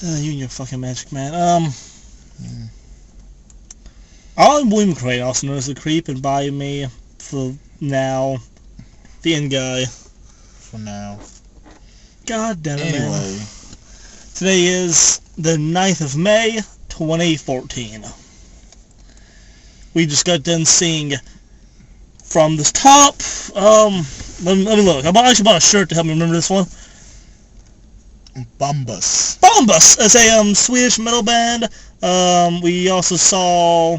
You and your fucking magic, man. I'll William Craig also known as the creep and buy me for now. The end guy. For now. God damn it, Anyway. man. Today is the 9th of May, 2014. We just got done seeing from the top. Let me look. I actually bought a shirt to help me remember this one. Bombus. Bombus is a Swedish metal band. We also saw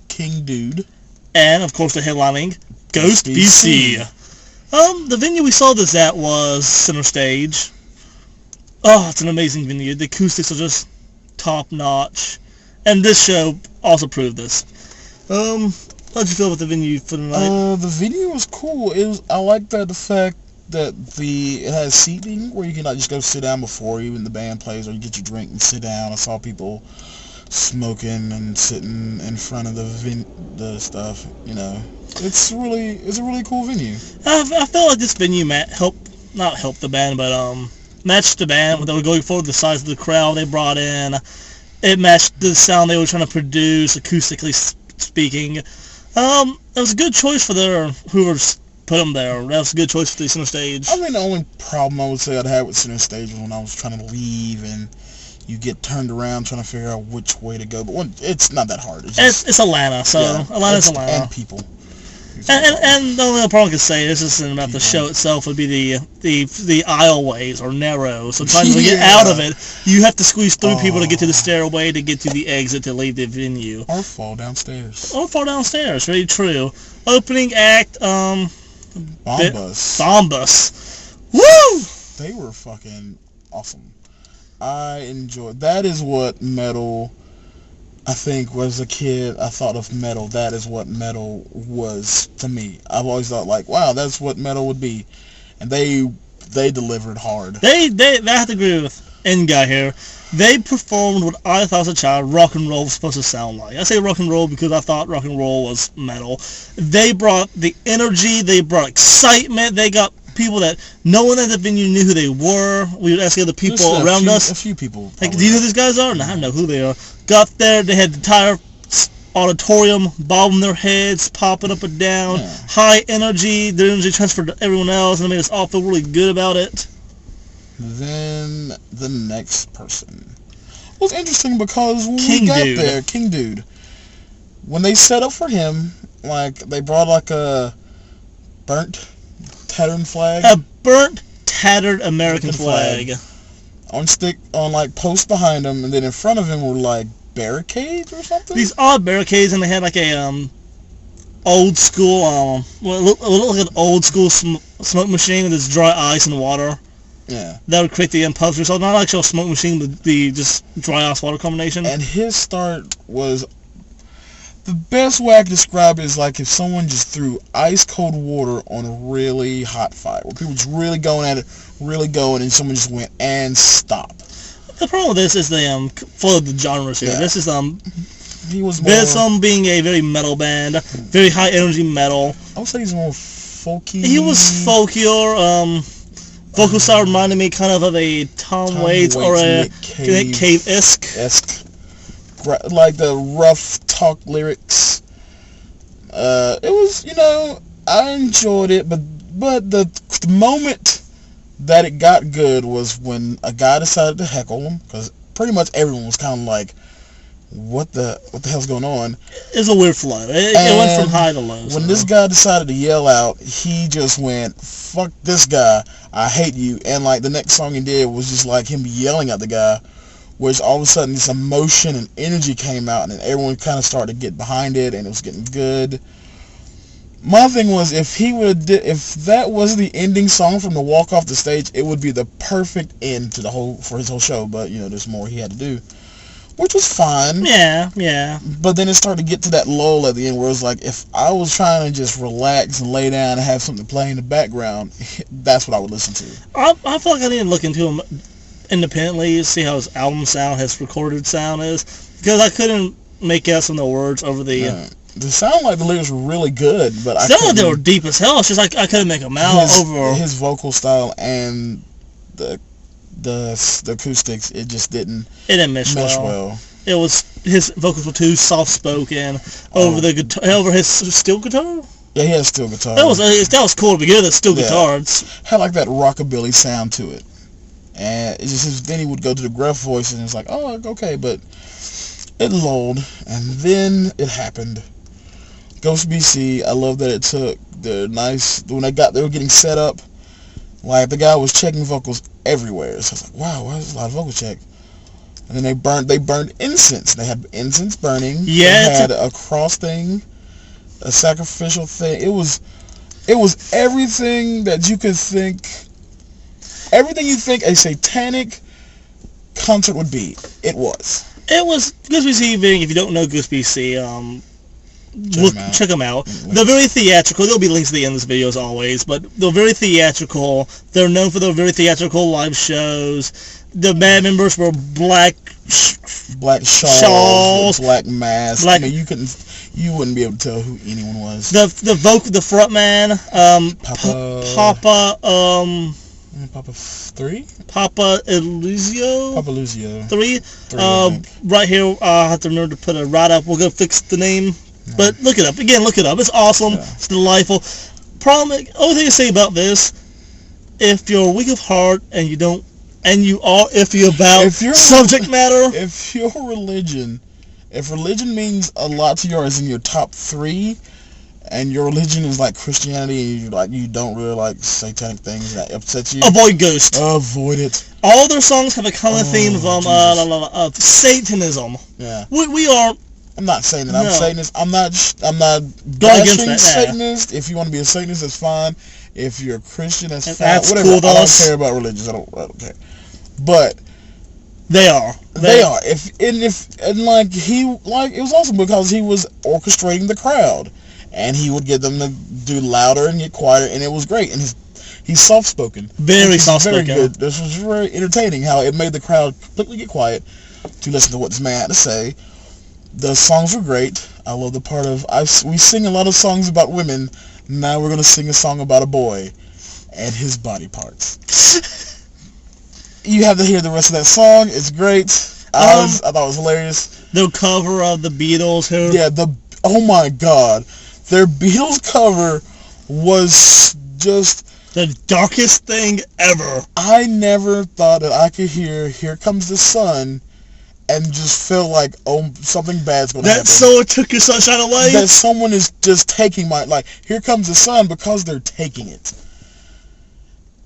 King Dude. And of course the headlining Ghost BC. The venue we saw this at was Center Stage. Oh, it's an amazing venue. The acoustics are just top notch, and this show also proved this. How'd you feel with the venue for the night? The venue was cool. I like the fact that it has seating where you can just go sit down before even the band plays, or you get your drink and sit down. I saw people smoking and sitting in front of the stuff. It's a really cool venue. I felt like this venue not helped the band, but matched the band. They were going forward the size of the crowd they brought in. It matched the sound they were trying to produce, acoustically speaking. It was a good choice for whoever's put them there. That was a good choice for the Center Stage. I mean, the only problem I would say I'd had with Center Stage was when I was trying to leave and you get turned around trying to figure out which way to go. But it's not that hard. It's Atlanta, so yeah, Atlanta's Atlanta. And people. And the only problem I could say, this isn't about the show itself, would be the aisleways are narrow. So trying to get out of it, you have to squeeze through people to get to the stairway to get to the exit to leave the venue. Or fall downstairs. Very true. Opening act, Bombus. Woo! They were fucking awesome. I enjoyed. That is what metal. I think was a kid, I thought of metal. That is what metal was to me. I've always thought wow, that's what metal would be, and they delivered hard. I have to agree with endguy here. They performed what I thought as a child rock and roll was supposed to sound like. I say rock and roll because I thought rock and roll was metal. They brought the energy. They brought excitement. They got people that no one at the venue knew who they were. We would ask the other people around us. A few people. Do you know who these guys are? No, I don't know who they are. Got there, they had the entire auditorium bobbing their heads, popping up and down, high energy. Their energy transferred to everyone else, and it made us all feel really good about it. Then the next person was interesting because when we got there, King Dude, when they set up for him, they brought a burnt, tattered flag. A burnt, tattered American flag. On posts behind him, and then in front of him were barricades or something. These odd barricades, and they had old school it looked like an old school smoke machine with this dry ice and water. Yeah. That would create the puffs. So not actually a smoke machine, but the just dry ice water combination. And his start was the best way I could describe it is if someone just threw ice cold water on a really hot fire, where people just really going at it, really going, and someone just went and stopped. The problem with this is they followed the genres here. Yeah. This is he was more, being a very metal band, very high energy metal. I would say he's more folky. He was folkier. Vocal style reminded me kind of a Tom Waits or a Nick Cave-esque. The rough talk lyrics. It was, I enjoyed it, but the moment that it got good was when a guy decided to heckle him, because pretty much everyone was kind of what the hell's going on? It's a weird flow. It went from high to low. When this guy decided to yell out, he just went, "Fuck this guy, I hate you." And the next song he did was just him yelling at the guy, which all of a sudden this emotion and energy came out, and everyone kind of started to get behind it, and it was getting good. My thing was, if that was the ending song from the walk off the stage, it would be the perfect end to for his whole show. But there's more he had to do, which was fine. Yeah. But then it started to get to that lull at the end, where it's if I was trying to just relax and lay down and have something to play in the background, that's what I would listen to. I feel like I need to look into him independently, see how his album sound, his recorded sound is, because I couldn't make out some of the words over the. They sound like the lyrics were really good, but I sound like they were deep as hell. It's just I couldn't make them out over his vocal style and the the acoustics, it just didn't It didn't mesh well. It was, his vocals were too soft spoken over the guitar, over his steel guitar. Yeah, he has steel guitar. That was cool to begin with. Steel guitar. It's, had like that rockabilly sound to it, and it just then he would go to the gruff voice, and it's like, oh, okay, but it lulled, and then it happened. Ghost BC, I love that it took the nice, when they were getting set up, like the guy was checking vocals everywhere. So I was like, wow, why is a lot of vocal check? And then they burned incense. They had incense burning. Yeah. They had a cross thing, a sacrificial thing. It was everything that you could think, everything you think a satanic concert would be. It was. It was Ghost BC. If you don't know Ghost BC, check them out. They're very theatrical. There'll be links at the end of this video as always, but they're very theatrical. They're known for their very theatrical live shows. The band members were black shawls, black masks. I mean, you wouldn't be able to tell who anyone was. The front man, Papa Eluzio 3. Right here, I have to remember to put a write up. We'll go fix the name. But look it up. Again, look it up. It's awesome. Yeah. It's delightful. Only thing I say about this, if you're weak of heart and you are iffy about subject matter. If religion means a lot to you, as in your top 3, and your religion is like Christianity, and you don't really like satanic things that upset you, avoid Ghost. Avoid it. All their songs have a common theme of Satanism. Yeah. We are. I'm not saying that I'm Satanist. I'm not bashing Satanist. If you want to be a Satanist, that's fine. If you're a Christian, that's fine. That's whatever. Cool I don't care about religions. I don't care. But they are. They are. It was awesome because he was orchestrating the crowd, and he would get them to do louder and get quieter, and it was great. And he's soft spoken. Very soft spoken. Very good. This was very entertaining. How it made the crowd completely get quiet to listen to what this man had to say. The songs were great. I love the part of we sing a lot of songs about women. Now we're gonna sing a song about a boy and his body parts. You have to hear the rest of that song. It's great. I thought it was hilarious. The cover of the Beatles. Oh my God, their Beatles cover was just the darkest thing ever. I never thought that I could hear "Here Comes the Sun" and just feel like, oh, something bad's going to happen. That so took your sunshine away? That someone is just taking here comes the sun, because they're taking it.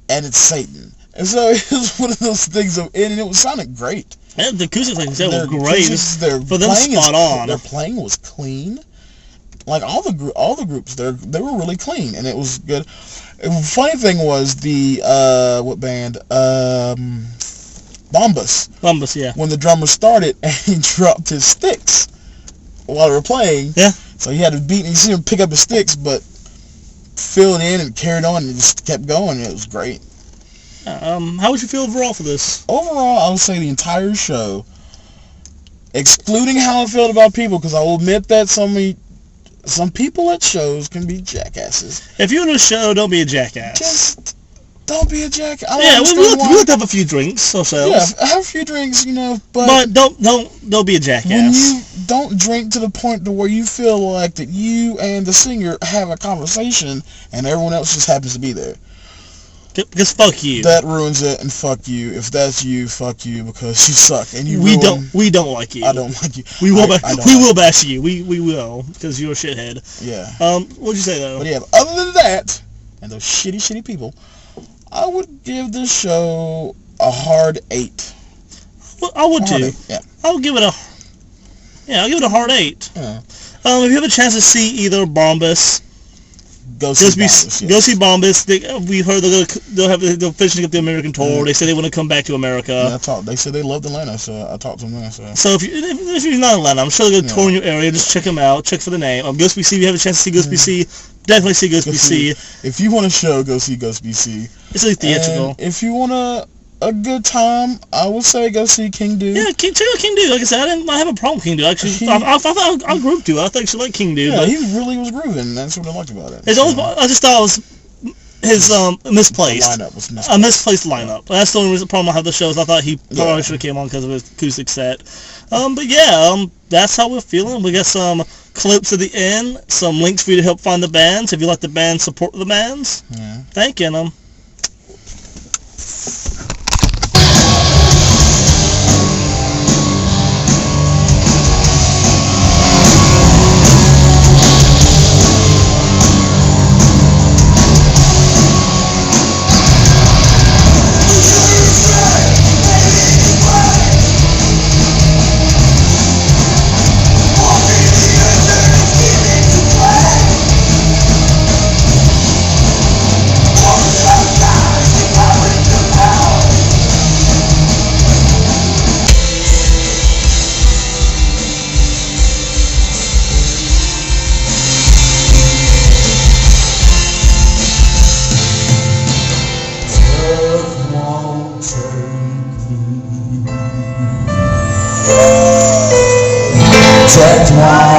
And it's Satan. And so it was one of those things, and it sounded great. And the acoustics, like you said, were great. For them, spot on. Their playing was clean. Like, all the groups, they were really clean, and it was good. Funny thing was what band? Bombus, yeah. When the drummer started and he dropped his sticks while they were playing. Yeah. So he had to beat, and you see him pick up his sticks, but filled in and carried on and just kept going. It was great. How would you feel overall for this? Overall, I would say the entire show, excluding how I felt about people, because I will admit that some people at shows can be jackasses. If you're in a show, don't be a jackass. Just don't be a jackass. We have to have a few drinks ourselves. Yeah, have a few drinks, but don't be a jackass. When you don't drink to the point to where you feel like that you and the singer have a conversation and everyone else just happens to be there. Because fuck you. That ruins it, and fuck you. If that's you, fuck you, because you suck and you. We don't like you. I don't like you. We will bash you. We will, because you're a shithead. Yeah. What'd you say though? But yeah, other than that, and those shitty people, I would give this show a hard 8. Well, I would too. 8, yeah. I'll give it a hard 8. Yeah. If you have a chance to see either Bombus, go see Bombus. Go see Bombus. We heard they're finishing up the American tour. They said they want to come back to America. Yeah, they said they loved Atlanta, so I talked to them there. So if you're not in Atlanta, I'm sure they're going to tour in your area. Just check them out. Check for the name. Ghost BC. If you have a chance to see Ghost BC, definitely see Ghost BC. If you want a show, go see Ghost BC. It's like theatrical. And if you want a good time, I would say go see King Dude. Yeah, check out King Dude. Like I said, I have a problem with King Dude. Actually, I grooved to. I actually like King Dude. Yeah, he really was grooving. That's what I liked about it. I just thought it was his misplaced. The lineup was misplaced. A misplaced lineup. That's the only reason problem I have the show is I thought he probably should have came on because of his acoustic set. But yeah, that's how we're feeling. We got some clips at the end, some links for you to help find the bands. If you like the band, support the bands. Yeah. Thank you. Take my